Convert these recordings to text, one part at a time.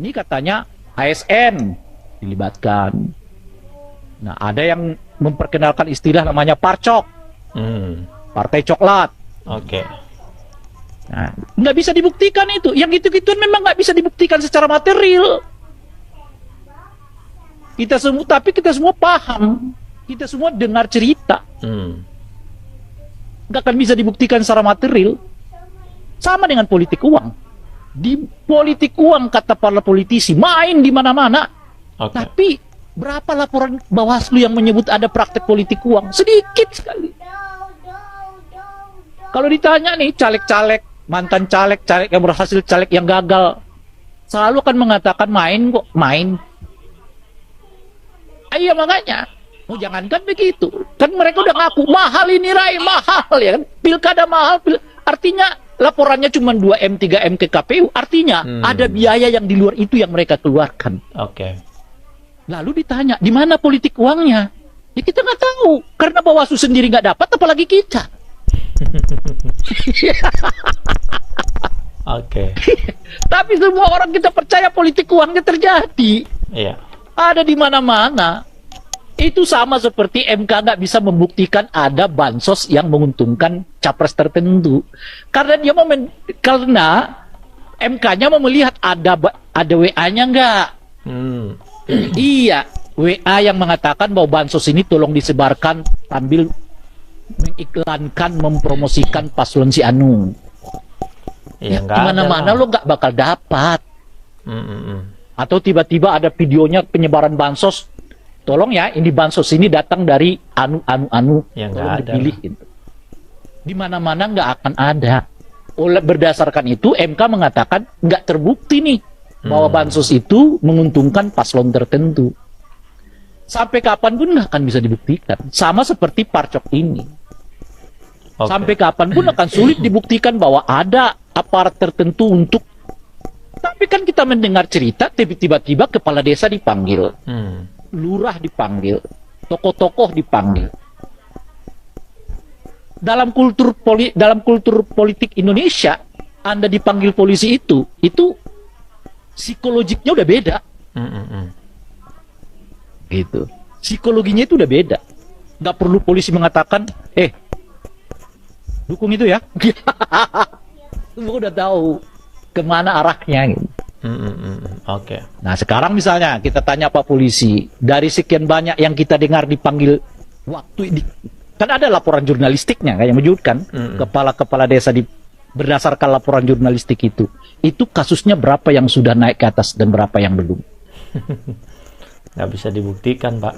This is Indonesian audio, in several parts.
Ini katanya ASN dilibatkan. Nah, ada yang memperkenalkan istilah namanya parcok, partai coklat. Oke. Nah, nggak bisa dibuktikan itu. Yang gitu-gituan memang nggak bisa dibuktikan secara material. Tapi kita semua paham. Kita semua dengar cerita. Nggak akan bisa dibuktikan secara material. Sama dengan politik uang. Di politik uang, kata para politisi, main di mana-mana. Tapi berapa laporan Bawaslu yang menyebut ada praktek politik uang? Sedikit sekali. Kalau ditanya nih caleg-caleg, mantan caleg-caleg yang berhasil, caleg yang gagal, selalu akan mengatakan main kok, main. Iya makanya, jangankan begitu, kan mereka udah ngaku mahal ini Rai, mahal ya kan, pilkada mahal, artinya laporannya cuma 2M 3M ke KPU, artinya ada biaya yang di luar itu yang mereka keluarkan. Lalu ditanya di mana politik uangnya, ya kita nggak tahu, karena Bawaslu sendiri nggak dapat, apalagi kita. Tapi semua orang kita percaya politik uangnya terjadi. Ada di mana-mana. Itu sama seperti MK nggak bisa membuktikan ada bansos yang menguntungkan capres tertentu. Karena dia karena MK-nya mau melihat ada WA-nya nggak. Iya, WA yang mengatakan bahwa bansos ini tolong disebarkan sambil mengiklankan, mempromosikan paslon si Anu. Ya, di mana-mana lo nggak bakal dapat. Atau tiba-tiba ada videonya penyebaran bansos, tolong ya ini bansos ini datang dari anu yang tolong dipilih gitu. Di mana-mana nggak akan ada. Oleh berdasarkan itu MK mengatakan nggak terbukti nih bahwa bansos itu menguntungkan paslon tertentu. Sampai kapanpun nggak akan bisa dibuktikan. Sama seperti parcok ini. Sampai kapanpun akan sulit dibuktikan bahwa ada aparat tertentu untuk. Tapi kan kita mendengar cerita tiba-tiba kepala desa dipanggil, lurah dipanggil, tokoh-tokoh dipanggil. Dalam kultur politik Indonesia, Anda dipanggil polisi itu psikologiknya udah beda. Gitu. Psikologinya itu udah beda. Nggak perlu polisi mengatakan, dukung itu ya. Lu udah tahu kemana arahnya gitu. Nah sekarang misalnya kita tanya Pak Polisi, dari sekian banyak yang kita dengar dipanggil waktu ini, kan ada laporan jurnalistiknya kayak yang menyebutkan kepala-kepala desa berdasarkan laporan jurnalistik itu kasusnya berapa yang sudah naik ke atas dan berapa yang belum. Nggak bisa dibuktikan Pak.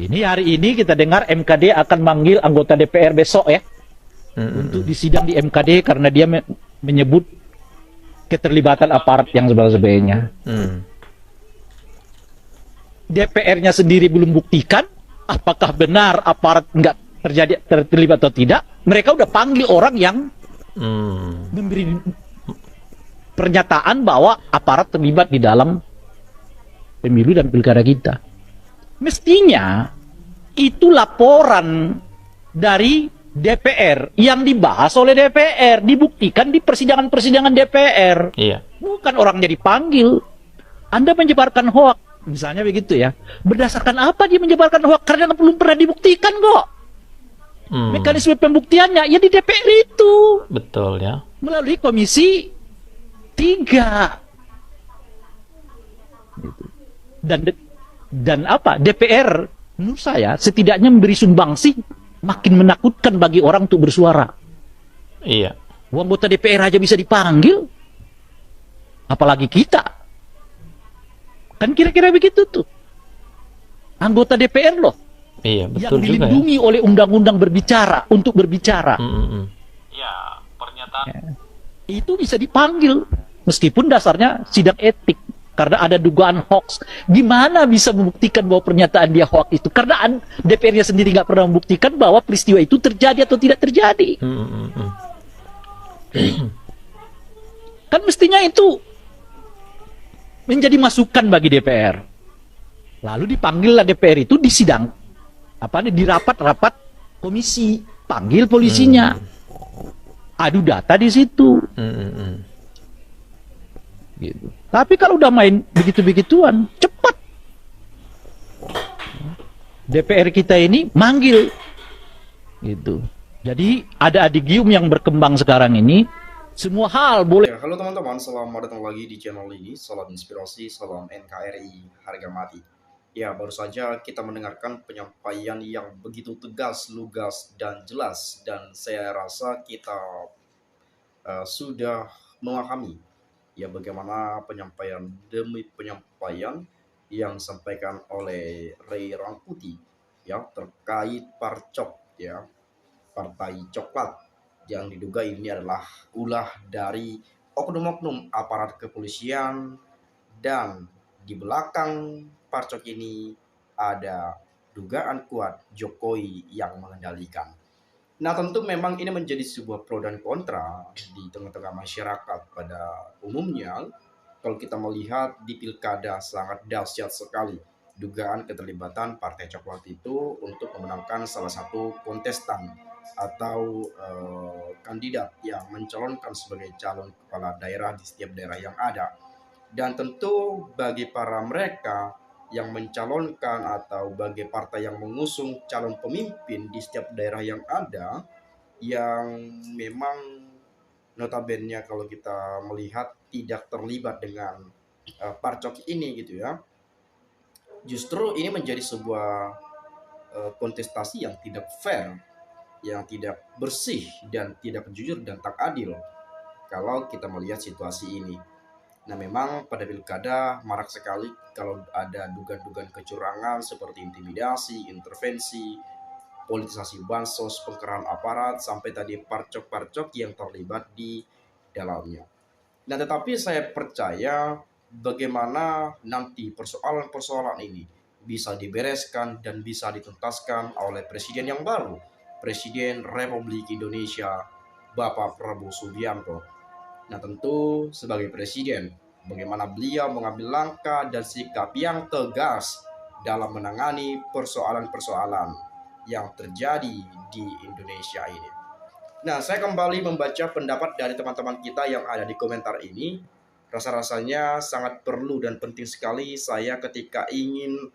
Ini hari ini kita dengar MKD akan manggil anggota DPR besok ya. Untuk disidang di MKD karena dia menyebut keterlibatan aparat yang sebagainya. DPR-nya sendiri belum buktikan apakah benar aparat nggak terlibat atau tidak. Mereka udah panggil orang yang memberi pernyataan bahwa aparat terlibat di dalam pemilu dan pilkada kita. Mestinya itu laporan dari DPR yang dibahas oleh DPR, dibuktikan di persidangan-persidangan DPR. Bukan orangnya dipanggil. Anda menyebarkan hoak, misalnya begitu ya. Berdasarkan apa dia menyebarkan hoak? Karena belum pernah dibuktikan kok. Mekanisme pembuktiannya ya di DPR itu. Betul ya. Melalui Komisi 3. Gitu. Dan apa? DPR menurut saya setidaknya memberi sumbangsih makin menakutkan bagi orang untuk bersuara. Anggota DPR aja bisa dipanggil, apalagi kita. Kan kira-kira begitu tuh. Anggota DPR loh. Betul yang dilindungi oleh undang-undang berbicara untuk berbicara. Pernyataan. Itu bisa dipanggil meskipun dasarnya sidang etik. Karena ada dugaan hoax. Gimana bisa membuktikan bahwa pernyataan dia hoax itu? Karena DPR-nya sendiri nggak pernah membuktikan bahwa peristiwa itu terjadi atau tidak terjadi. Kan mestinya itu menjadi masukan bagi DPR. Lalu dipanggillah DPR itu di sidang. Di rapat-rapat komisi. Panggil polisinya. Adu data di situ. Gitu. Tapi kalau udah main begitu-begituan, cepat. DPR kita ini manggil. Gitu. Jadi ada adigium yang berkembang sekarang ini, semua hal boleh. Ya, halo teman-teman, selamat datang lagi di channel ini. Salam inspirasi, salam NKRI, harga mati. Ya, baru saja kita mendengarkan penyampaian yang begitu tegas, lugas, dan jelas. Dan saya rasa kita sudah memahami ya bagaimana penyampaian demi penyampaian yang disampaikan oleh Ray Rangkuti ya terkait Parcok ya, Partai Coklat, yang diduga ini adalah ulah dari oknum-oknum aparat kepolisian, dan di belakang Parcok ini ada dugaan kuat Jokowi yang mengendalikan. Nah, tentu memang ini menjadi sebuah pro dan kontra di tengah-tengah masyarakat pada umumnya. Kalau kita melihat di pilkada sangat dahsyat sekali dugaan keterlibatan Partai Coklat itu untuk memenangkan salah satu kontestan atau kandidat yang mencalonkan sebagai calon kepala daerah di setiap daerah yang ada. Dan tentu bagi para mereka yang mencalonkan atau bagi partai yang mengusung calon pemimpin di setiap daerah yang ada, yang memang notabene kalau kita melihat tidak terlibat dengan Parcok ini gitu ya, justru ini menjadi sebuah kontestasi yang tidak fair, yang tidak bersih dan tidak jujur dan tak adil kalau kita melihat situasi ini. Nah, memang pada pilkada marak sekali kalau ada dugaan-dugaan kecurangan seperti intimidasi, intervensi, politisasi bansos, pengerahan aparat, sampai tadi parcok-parcok yang terlibat di dalamnya. Nah, tetapi saya percaya bagaimana nanti persoalan-persoalan ini bisa dibereskan dan bisa dituntaskan oleh Presiden yang baru, Presiden Republik Indonesia, Bapak Prabowo Subianto. Nah, tentu sebagai presiden, bagaimana beliau mengambil langkah dan sikap yang tegas dalam menangani persoalan-persoalan yang terjadi di Indonesia ini. Nah, saya kembali membaca pendapat dari teman-teman kita yang ada di komentar ini. Rasa-rasanya sangat perlu dan penting sekali saya ketika ingin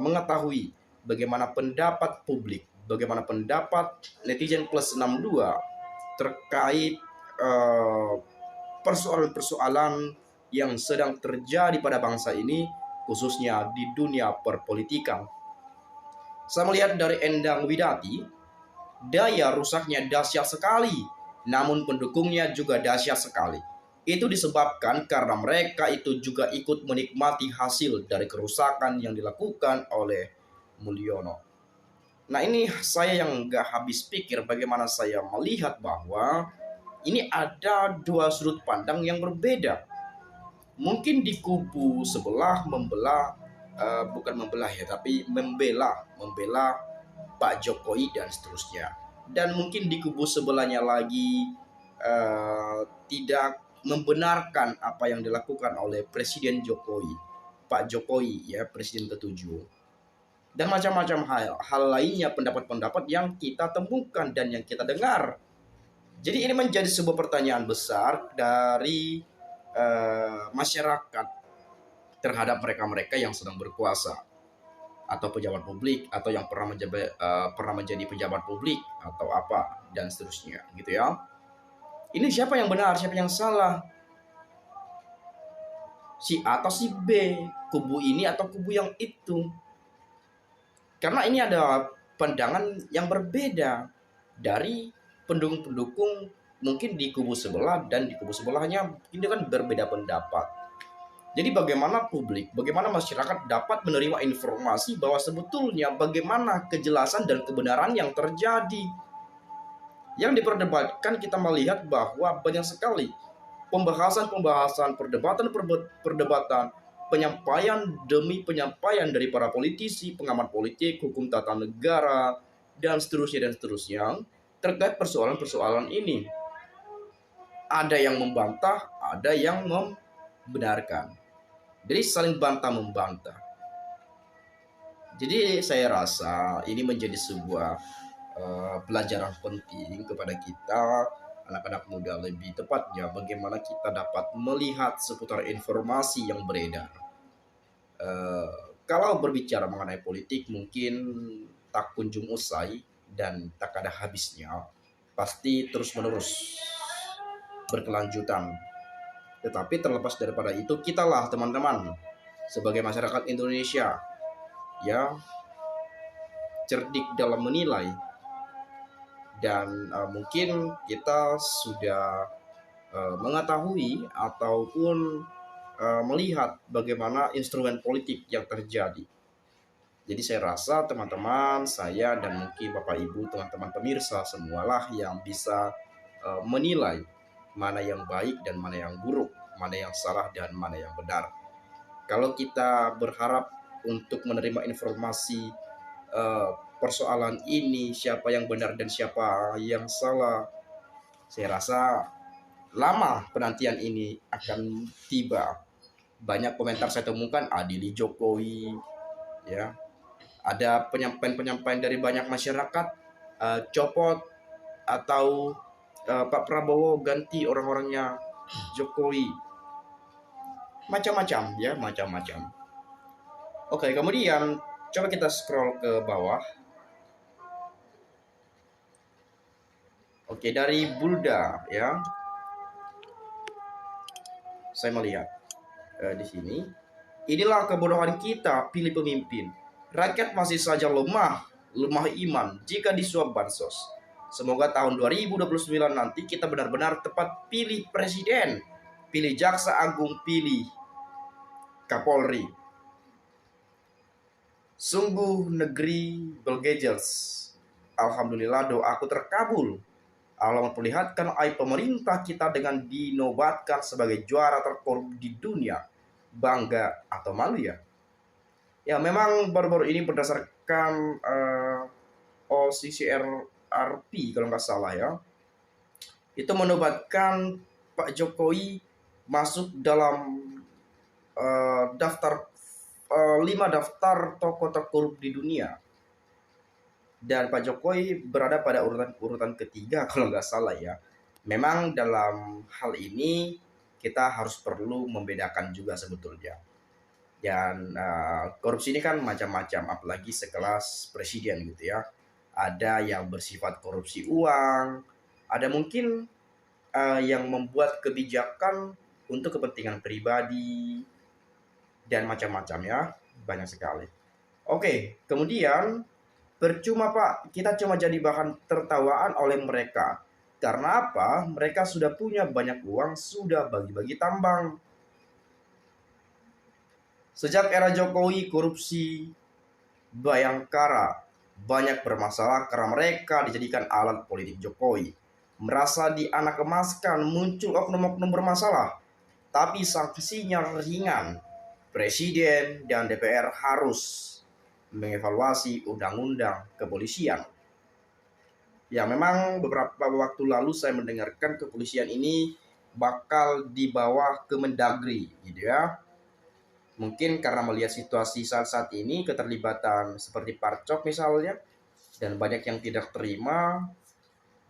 mengetahui bagaimana pendapat publik, bagaimana pendapat netizen plus 62 terkait persoalan-persoalan yang sedang terjadi pada bangsa ini, khususnya di dunia perpolitikan. Saya melihat dari Endang Widati, daya rusaknya dahsyat sekali, namun pendukungnya juga dahsyat sekali. Itu disebabkan karena mereka itu juga ikut menikmati hasil dari kerusakan yang dilakukan oleh Mulyono. Nah, ini saya yang gak habis pikir bagaimana saya melihat bahwa ini ada dua sudut pandang yang berbeda. Mungkin di kubu sebelah bukan membelah ya, tapi membela Pak Jokowi dan seterusnya. Dan mungkin di kubu sebelahnya lagi tidak membenarkan apa yang dilakukan oleh Presiden Jokowi, Pak Jokowi ya, Presiden ke-7. Dan macam-macam hal lainnya, pendapat-pendapat yang kita temukan dan yang kita dengar. Jadi ini menjadi sebuah pertanyaan besar dari masyarakat terhadap mereka-mereka yang sedang berkuasa atau pejabat publik atau yang pernah menjadi pejabat publik atau apa dan seterusnya gitu ya. Ini siapa yang benar, siapa yang salah? Si A atau si B, kubu ini atau kubu yang itu? Karena ini ada pandangan yang berbeda dari pendukung-pendukung mungkin di kubu sebelah dan di kubu sebelahnya ini kan berbeda pendapat. Jadi bagaimana publik, bagaimana masyarakat dapat menerima informasi bahwa sebetulnya bagaimana kejelasan dan kebenaran yang terjadi. Yang diperdebatkan kita melihat bahwa banyak sekali pembahasan-pembatasan, perdebatan, penyampaian demi penyampaian dari para politisi, pengamat politik, hukum tata negara, dan seterusnya terkait persoalan-persoalan ini. Ada yang membantah, ada yang membenarkan. Jadi saling bantah-membantah. Jadi saya rasa ini menjadi sebuah pelajaran penting kepada kita anak-anak muda, lebih tepatnya bagaimana kita dapat melihat seputar informasi yang beredar. Eh, Kalau berbicara mengenai politik mungkin tak kunjung usai dan tak ada habisnya, pasti terus-menerus berkelanjutan. Tetapi terlepas daripada itu, kitalah teman-teman sebagai masyarakat Indonesia ya cerdik dalam menilai, dan mungkin kita sudah mengetahui ataupun melihat bagaimana instrumen politik yang terjadi. Jadi saya rasa teman-teman, saya dan mungkin Bapak Ibu, teman-teman pemirsa semualah yang bisa menilai mana yang baik dan mana yang buruk, mana yang salah dan mana yang benar. Kalau kita berharap untuk menerima informasi persoalan ini, siapa yang benar dan siapa yang salah, saya rasa lama penantian ini akan tiba. Banyak komentar saya temukan, adili Jokowi, ya. Ada penyampaian-penyampaian dari banyak masyarakat, copot atau Pak Prabowo ganti orang-orangnya Jokowi. Macam-macam ya, macam-macam. Oke, kemudian coba kita scroll ke bawah. Oke, dari Bulda ya. Saya melihat di sini, inilah kebodohan kita pilih pemimpin. Rakyat masih saja lemah iman jika disuap bansos. Semoga tahun 2029 nanti kita benar-benar tepat pilih presiden, pilih jaksa agung, pilih Kapolri. Sungguh negeri bergejels. Alhamdulillah doaku terkabul. Allah memperlihatkan aib pemerintah kita dengan dinobatkan sebagai juara terkorup di dunia. Bangga atau malu ya? Ya memang baru-baru ini berdasarkan OCCRP kalau nggak salah ya, itu menobatkan Pak Jokowi masuk dalam daftar 5 daftar tokoh terkorup di dunia. Dan Pak Jokowi berada pada urutan ketiga kalau nggak salah ya. Memang dalam hal ini kita harus perlu membedakan juga sebetulnya. Dan korupsi ini kan macam-macam, apalagi sekelas presiden gitu ya. Ada yang bersifat korupsi uang, ada mungkin yang membuat kebijakan untuk kepentingan pribadi, dan macam-macam ya, banyak sekali. Oke, kemudian percuma Pak, kita cuma jadi bahan tertawaan oleh mereka. Karena apa? Mereka sudah punya banyak uang, sudah bagi-bagi tambang. Sejak era Jokowi, korupsi Bayangkara banyak bermasalah karena mereka dijadikan alat politik Jokowi. Merasa dianak-emaskan, muncul oknum-oknum bermasalah. Tapi sanksinya ringan. Presiden dan DPR harus mengevaluasi undang-undang kepolisian. Ya memang beberapa waktu lalu saya mendengarkan kepolisian ini bakal dibawa ke Mendagri gitu ya. Mungkin karena melihat situasi saat ini, keterlibatan seperti Parcok misalnya, dan banyak yang tidak terima,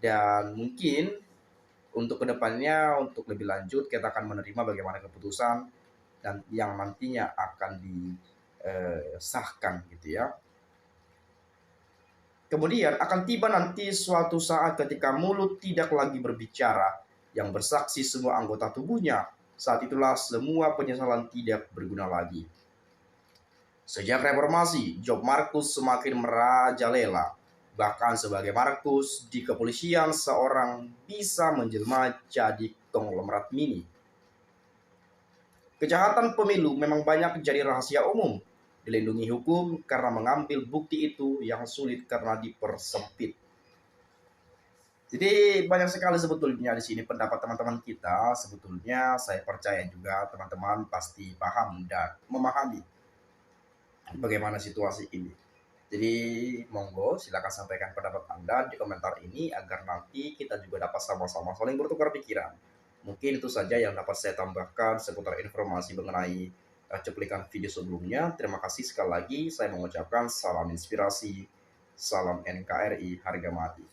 dan mungkin untuk kedepannya, untuk lebih lanjut, kita akan menerima bagaimana keputusan dan yang nantinya akan disahkan gitu ya. Kemudian akan tiba nanti suatu saat ketika mulut tidak lagi berbicara, yang bersaksi semua anggota tubuhnya. Saat itulah semua penyesalan tidak berguna lagi. Sejak reformasi, Job Markus semakin merajalela. Bahkan sebagai Markus di kepolisian, seorang bisa menjelma jadi konglomerat mini. Kejahatan pemilu memang banyak jadi rahasia umum. Dilindungi hukum karena mengambil bukti itu yang sulit karena dipersempit. Jadi banyak sekali sebetulnya di sini pendapat teman-teman kita. Sebetulnya saya percaya juga teman-teman pasti paham dan memahami bagaimana situasi ini. Jadi monggo silakan sampaikan pendapat Anda di komentar ini agar nanti kita juga dapat sama-sama saling bertukar pikiran. Mungkin itu saja yang dapat saya tambahkan seputar informasi mengenai cuplikan video sebelumnya. Terima kasih sekali lagi. Saya mengucapkan salam inspirasi, salam NKRI, harga mati.